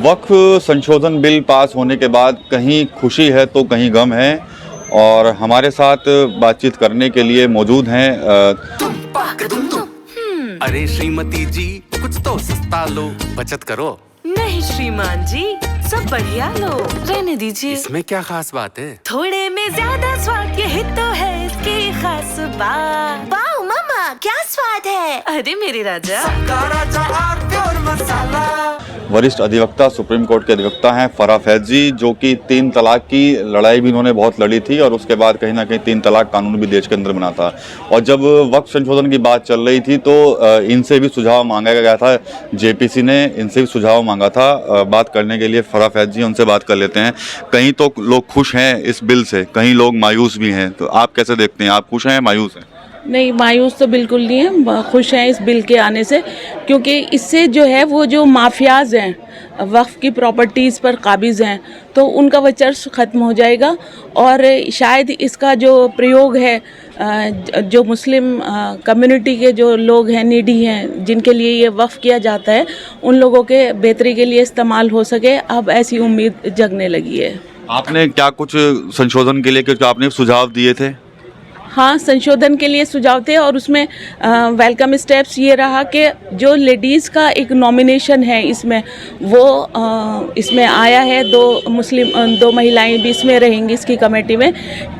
वक्फ संशोधन bill pass होने के बाद कहीं खुशी है तो कहीं गम है। और हमारे साथ बातचीत करने के लिए मौजूद हैं अरे श्रीमती जी, कुछ तो सस्ता लो, बचत करो। नहीं श्रीमान जी, सब बढ़िया लो, रहने दीजिए। इसमें क्या खास बात है? थोड़े में ज्यादा स्वाद, यही तो है इसकी खास बात। वाओ मामा, क्या स्वाद है। अरे मेरे राजा, वरिष्ठ अधिवक्ता, सुप्रीम कोर्ट के अधिवक्ता हैं फराह फैज जी, जो कि 3 तलाक की लड़ाई भी इन्होंने बहुत लड़ी थी और उसके बाद कहीं ना कहीं 3 तलाक कानून भी देश के अंदर बना था। और जब वक्फ संशोधन की बात चल रही थी तो इनसे भी सुझाव मांगा गया था, जेपीसी ने इनसे भी सुझाव मांगा था। बात करने के लिए फराह फैज जी, उनसे बात कर लेते हैं। कहीं तो लोग खुश हैं इस बिल से, कहीं लोग मायूस भी हैं, तो आप कैसे देखते हैं? आप खुश हैं, मायूस हैं? नहीं, मायूस तो बिल्कुल नहीं है, खुश हैं इस बिल के आने से, क्योंकि इससे जो है वो जो माफियाज हैं वक्फ की प्रॉपर्टीज़ पर काबिज़ हैं, तो उनका वर्चस्व ख़त्म हो जाएगा। और शायद इसका जो प्रयोग है, जो मुस्लिम कम्युनिटी के जो लोग हैं, नीडी हैं, जिनके लिए ये वक्फ किया जाता है, उन लोगों के बेहतरी के लिए इस्तेमाल हो सके, अब ऐसी उम्मीद जगने लगी है। आपने क्या कुछ संशोधन के लिए कुछ आपने सुझाव दिए थे? हाँ, संशोधन के लिए सुझाव थे और उसमें वेलकम स्टेप्स ये रहा कि जो लेडीज़ का एक नॉमिनेशन है इसमें, वो इसमें आया है। 2 महिलाएं भी इसमें रहेंगी इसकी कमेटी में।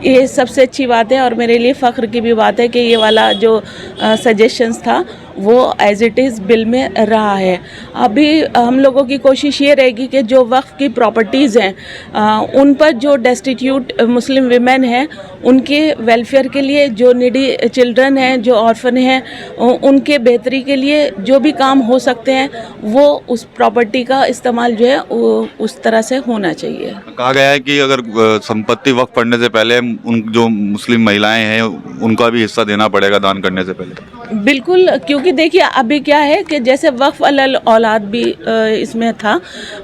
ये सबसे अच्छी बात है और मेरे लिए फ़ख्र की भी बात है कि ये वाला जो सजेशंस था वो एज इट इज़ बिल में रहा है। अभी हम लोगों की कोशिश ये रहेगी कि जो वक्फ की प्रॉपर्टीज़ हैं उन पर जो डेस्टिट्यूट मुस्लिम विमेन हैं उनके वेलफेयर के लिए, जो नीडी चिल्ड्रन हैं, जो ऑर्फन हैं, उनके बेहतरी के लिए जो भी काम हो सकते हैं वो उस प्रॉपर्टी का इस्तेमाल जो है उस तरह से होना चाहिए। कहा गया है कि अगर संपत्ति वक्फ पड़ने से पहले उन जो मुस्लिम महिलाएं हैं उनका भी हिस्सा देना पड़ेगा दान करने से पहले। बिल्कुल, क्योंकि देखिए अभी क्या है कि जैसे वक्फ अलल औलाद भी इसमें था,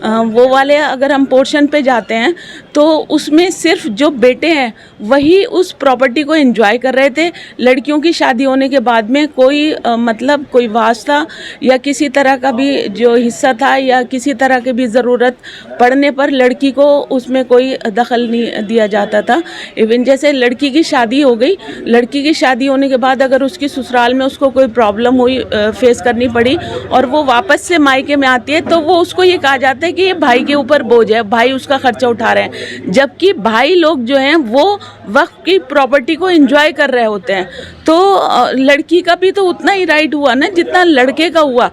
वो वाले अगर हम पोर्शन पे जाते हैं तो उसमें सिर्फ जो बेटे हैं वही उस प्रॉपर्टी को एंजॉय कर रहे थे। लड़कियों की शादी होने के बाद में कोई मतलब कोई वास्ता या किसी तरह का भी जो हिस्सा था या किसी तरह की भी ज़रूरत पड़ने पर लड़की को उसमें कोई दखल नहीं दिया जाता था। इवन जैसे लड़की की शादी हो गई, लड़की की शादी होने के बाद अगर उसकी ससुराल में उसको कोई प्रॉब्लम हुई, फेस करनी पड़ी और वो वापस से मायके में आती है, तो वो उसको ये कहा जाता है कि ये भाई के ऊपर बोझ है, भाई उसका खर्चा उठा रहे हैं, जबकि भाई लोग जो हैं वो वक्फ की प्रॉपर्टी को एंजॉय कर रहे होते हैं। तो लड़की का भी तो उतना ही राइट हुआ ना जितना लड़के का हुआ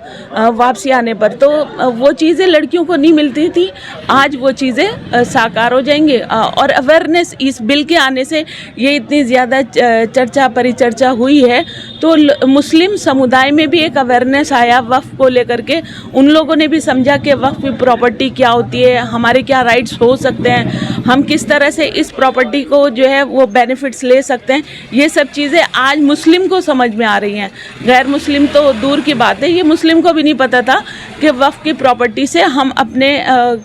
वापसी आने पर। तो वो चीज़ें लड़कियों को नहीं मिलती थी, आज वो चीज़ें साकार हो जाएंगे। और अवेयरनेस इस बिल के आने से ये इतनी ज़्यादा चर्चा परिचर्चा हुई है, तो मुस्लिम समुदाय में भी एक अवेयरनेस आया वक्फ को लेकर के। उन लोगों ने भी समझा कि वक्फ की प्रॉपर्टी क्या होती है, हमारे क्या राइट्स हो सकते हैं, हम किस तरह से इस प्रॉपर्टी को जो है वो बेनिफिट्स ले सकते हैं। ये सब चीज़ें आज मुस्लिम को समझ में आ रही हैं, गैर मुस्लिम तो दूर की बात है, ये मुस्लिम को भी नहीं पता था कि वक्फ की प्रॉपर्टी से हम अपने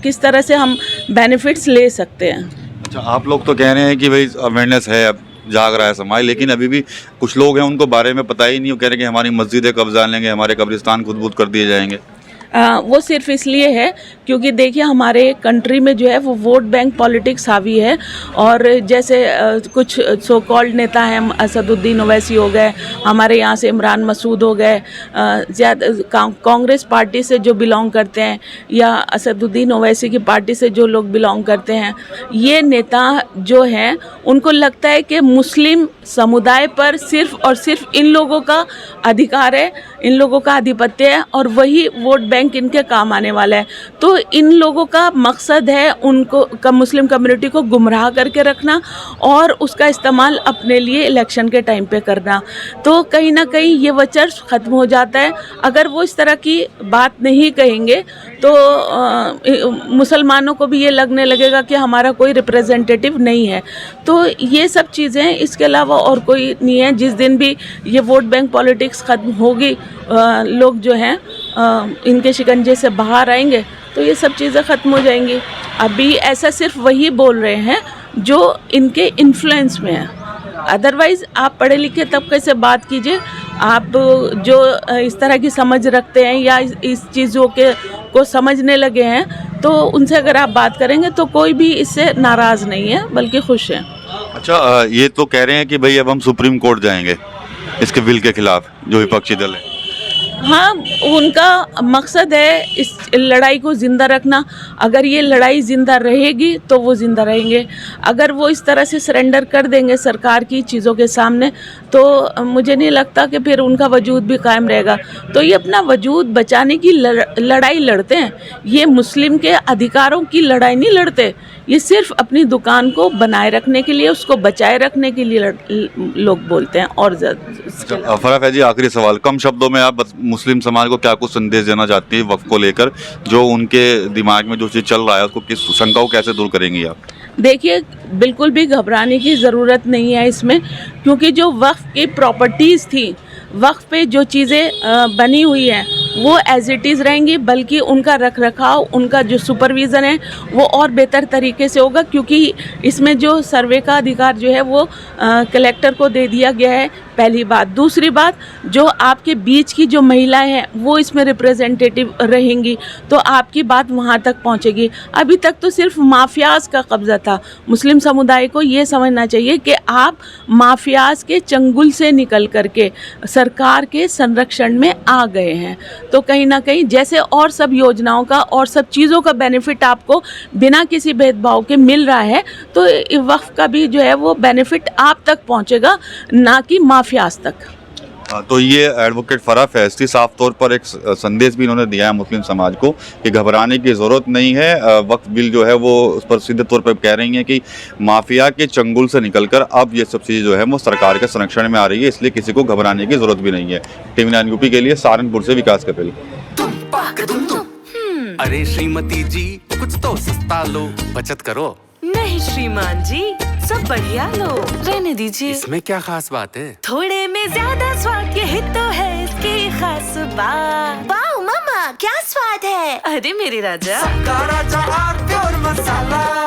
किस तरह से हम बेनिफिट्स ले सकते हैं। अच्छा, आप लोग तो कह रहे हैं कि भाई अवेयरनेस है, अब जाग रहा है समाज, लेकिन अभी भी कुछ लोग हैं उनको बारे में पता ही नहीं। वो कह रहे हैं कि हमारी मस्जिदें कब्जा लेंगे, हमारे कब्रिस्तान खुद कर दिए जाएंगे। वो सिर्फ इसलिए है क्योंकि देखिए हमारे कंट्री में जो है वो वोट बैंक पॉलिटिक्स हावी है। और जैसे कुछ सो कॉल्ड नेता हैं, असदुद्दीन ओवैसी हो गए, हमारे यहाँ से इमरान मसूद हो गए, कांग्रेस पार्टी से जो बिलोंग करते हैं या असदुद्दीन ओवैसी की पार्टी से जो लोग बिलोंग करते हैं, ये नेता जो हैं उनको लगता है कि मुस्लिम समुदाय पर सिर्फ और सिर्फ इन लोगों का अधिकार है, इन लोगों का आधिपत्य है और वही वोट बैंक इनके काम आने वाला है। तो इन लोगों का मकसद है उनको मुस्लिम कम्युनिटी को गुमराह करके रखना और उसका इस्तेमाल अपने लिए इलेक्शन के टाइम पे करना। तो कहीं ना कहीं ये वर्चस्व ख़त्म हो जाता है। अगर वो इस तरह की बात नहीं कहेंगे तो मुसलमानों को भी ये लगने लगेगा कि हमारा कोई रिप्रेजेंटेटिव नहीं है। तो ये सब चीज़ें, इसके अलावा और कोई नहीं है। जिस दिन भी ये वोट बैंक पॉलिटिक्स ख़त्म होगी, लोग जो हैं इनके शिकंजे से बाहर आएंगे, तो ये सब चीज़ें ख़त्म हो जाएंगी। अभी ऐसा सिर्फ वही बोल रहे हैं जो इनके इन्फ्लुएंस में है। अदरवाइज़ आप पढ़े लिखे तबके से बात कीजिए, आप जो इस तरह की समझ रखते हैं या इस चीज़ों के को समझने लगे हैं, तो उनसे अगर आप बात करेंगे तो कोई भी इससे नाराज़ नहीं है, बल्कि खुश है। अच्छा, ये तो कह रहे हैं कि भाई अब हम सुप्रीम कोर्ट जाएंगे इसके बिल के खिलाफ, जो विपक्षी दल है। हाँ, उनका मकसद है इस लड़ाई को ज़िंदा रखना। अगर ये लड़ाई ज़िंदा रहेगी तो वो ज़िंदा रहेंगे। अगर वो इस तरह से सरेंडर कर देंगे सरकार की चीज़ों के सामने, तो मुझे नहीं लगता कि फिर उनका वजूद भी कायम रहेगा। तो ये अपना वजूद बचाने की लड़ाई लड़ते हैं। ये मुस्लिम के अधिकारों की लड़ाई नहीं लड़ते। ये सिर्फ अपनी दुकान को बनाए रखने के लिए, उसको बचाए रखने के लिए लोग बोलते हैं। और फराह फैजी, आखिरी सवाल, कम शब्दों में आप मुस्लिम समाज को क्या कुछ संदेश देना चाहती है वक्फ को लेकर? जो उनके दिमाग में जो चीज़ चल रहा है उसको, किस शंका को कैसे दूर करेंगी आप? देखिए, बिल्कुल भी घबराने की ज़रूरत नहीं है इसमें, क्योंकि जो वक्फ की प्रॉपर्टीज़ थी, वक्फ पे जो चीज़ें बनी हुई हैं वो एज इट इज़ रहेंगी, बल्कि उनका रख रखाव, उनका जो सुपरविज़न है वो और बेहतर तरीके से होगा, क्योंकि इसमें जो सर्वे का अधिकार जो है वो कलेक्टर को दे दिया गया है, पहली बात। दूसरी बात, जो आपके बीच की जो महिलाएं हैं वो इसमें रिप्रेजेंटेटिव रहेंगी, तो आपकी बात वहाँ तक पहुँचेगी। अभी तक तो सिर्फ माफियाज का कब्ज़ा था। मुस्लिम समुदाय को ये समझना चाहिए कि आप माफियाज के चंगुल से निकल करके सरकार के संरक्षण में आ गए हैं। तो कहीं ना कहीं जैसे और सब योजनाओं का और सब चीज़ों का बेनिफिट आपको बिना किसी भेदभाव के मिल रहा है, तो वक्फ का भी जो है वो बेनिफिट आप तक पहुँचेगा, ना कि माफियाज तक। तो ये एडवोकेट फराह फैज़ थी। साफ तौर पर एक संदेश भी इन्होंने दिया है मुस्लिम समाज को कि घबराने की ज़रूरत नहीं है। वक्फ बिल जो है वो उस पर सीधे तौर पर कह रही हैं कि माफिया के चंगुल से निकलकर अब ये सब चीज़ें जो है वो सरकार के संरक्षण में आ रही है, इसलिए किसी को घबराने की ज़रूरत भी नहीं है। टीवी 9 यूपी के लिए सहारनपुर से विकास कपिल। अरे श्रीमती जी, कुछ तो सस्ता लो, बचत करो। नहीं श्रीमान जी, सब बढ़िया लो, रहने दीजिए। इसमें क्या खास बात है? थोड़े में ज्यादा स्वाद, यही तो है इसकी खास बात। वाओ मम्मा, क्या स्वाद है। अरे मेरे राजा, राजा और प्योर मसाला।